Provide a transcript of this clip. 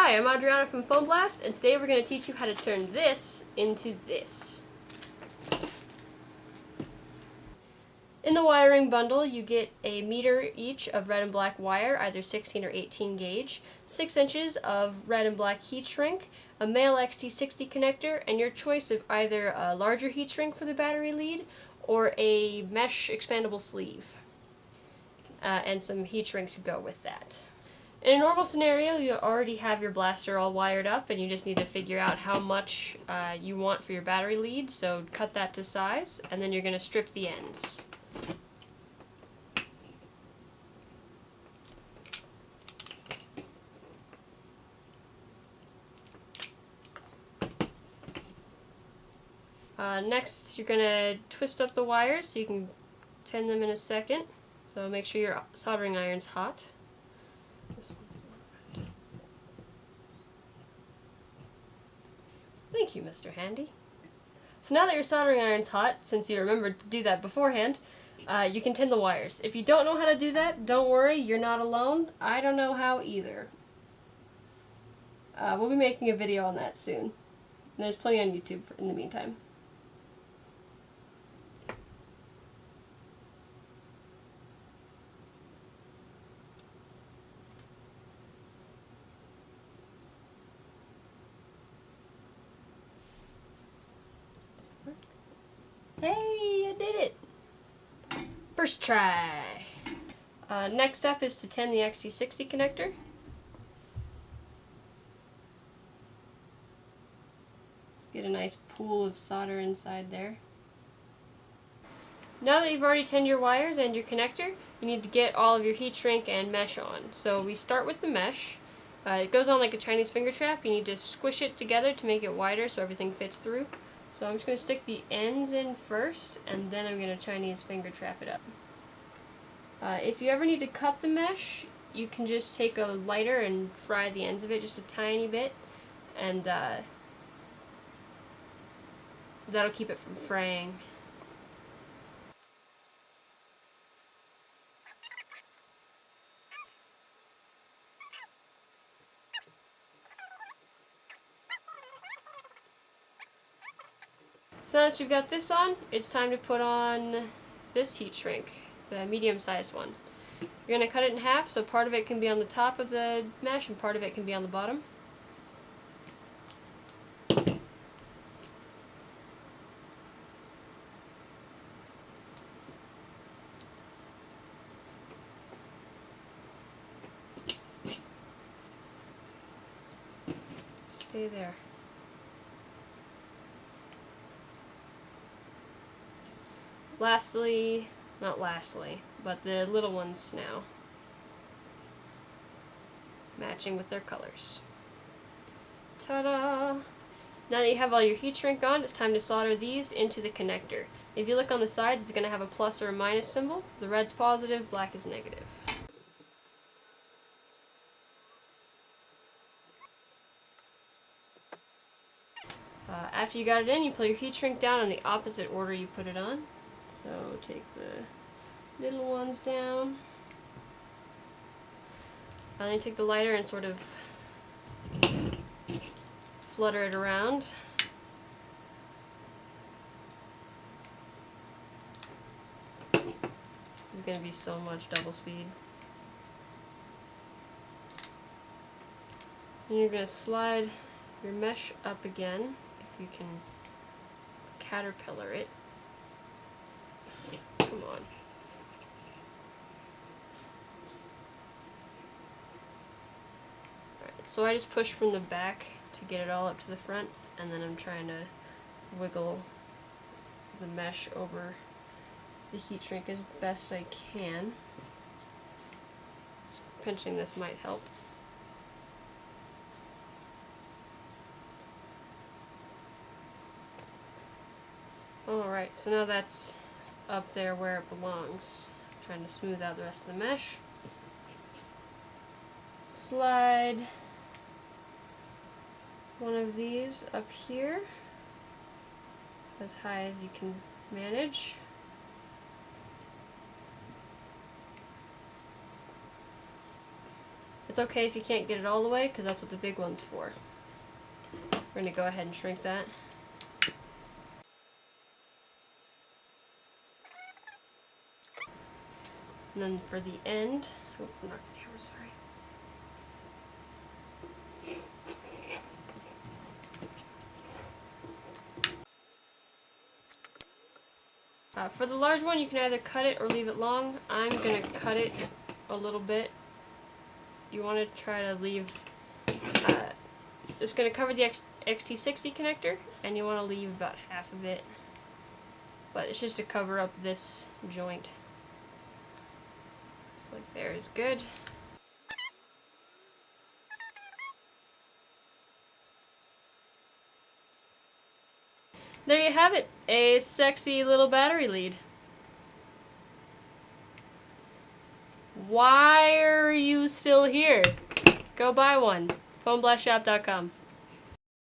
Hi, I'm Adriana from Foam Blast, and today we're going to teach you how to turn this into this. In the wiring bundle, you get a meter each of red and black wire, either 16 or 18 gauge, 6 inches of red and black heat shrink, a male XT60 connector, and your choice of either a larger heat shrink for the battery lead or a mesh expandable sleeve, and some heat shrink to go with that. In a normal scenario, you already have your blaster all wired up and you just need to figure out how much you want for your battery lead, so cut that to size, and then you're going to strip the ends. Next, you're going to twist up the wires so you can tin them in a second, so make sure your soldering iron's hot. This one's not red. Thank you, Mr. Handy. So now that your soldering iron's hot, since you remembered to do that beforehand, you can tin the wires. If you don't know how to do that, don't worry, you're not alone. I don't know how either. We'll be making a video on that soon. And there's plenty on YouTube in the meantime. Hey, I did it! First try! Next up is to tin the XT60 connector. Just get a nice pool of solder inside there. Now that you've already tinned your wires and your connector, you need to get all of your heat shrink and mesh on. So we start with the mesh. It goes on like a Chinese finger trap. You need to squish it together to make it wider so everything fits through. So I'm just going to stick the ends in first, and then I'm going to Chinese finger trap it up. If you ever need to cut the mesh, you can just take a lighter and fry the ends of it just a tiny bit, and that'll keep it from fraying. So now that you've got this on, it's time to put on this heat shrink, the medium-sized one. You're going to cut it in half, so part of it can be on the top of the mesh and part of it can be on the bottom. Stay there. Not lastly, but the little ones now, matching with their colors. Ta-da! Now that you have all your heat shrink on, it's time to solder these into the connector. If you look on the sides, it's going to have a plus or a minus symbol. The red's positive, black is negative. After you got it in, you pull your heat shrink down in the opposite order you put it on. So take the little ones down. And then take the lighter and sort of flutter it around. This is going to be so much double speed. And you're going to slide your mesh up again, if you can caterpillar it. Come on. Alright, so I just push from the back to get it all up to the front, and then I'm trying to wiggle the mesh over the heat shrink as best I can. Just pinching this might help. Alright, so now that's up there where it belongs. I'm trying to smooth out the rest of the mesh. Slide one of these up here as high as you can manage. It's okay if you can't get it all the way, because that's what the big one's for. We're going to go ahead and shrink that. And then for the end, oh, knocked the camera, sorry. For the large one, you can either cut it or leave it long. I'm going to cut it a little bit. You want to try to leave, it's going to cover the XT60 connector, and you want to leave about half of it. But it's just to cover up this joint. So like there is good. There you have it, a sexy little battery lead. Why are you still here? Go buy one. PhoneBlastShop.com.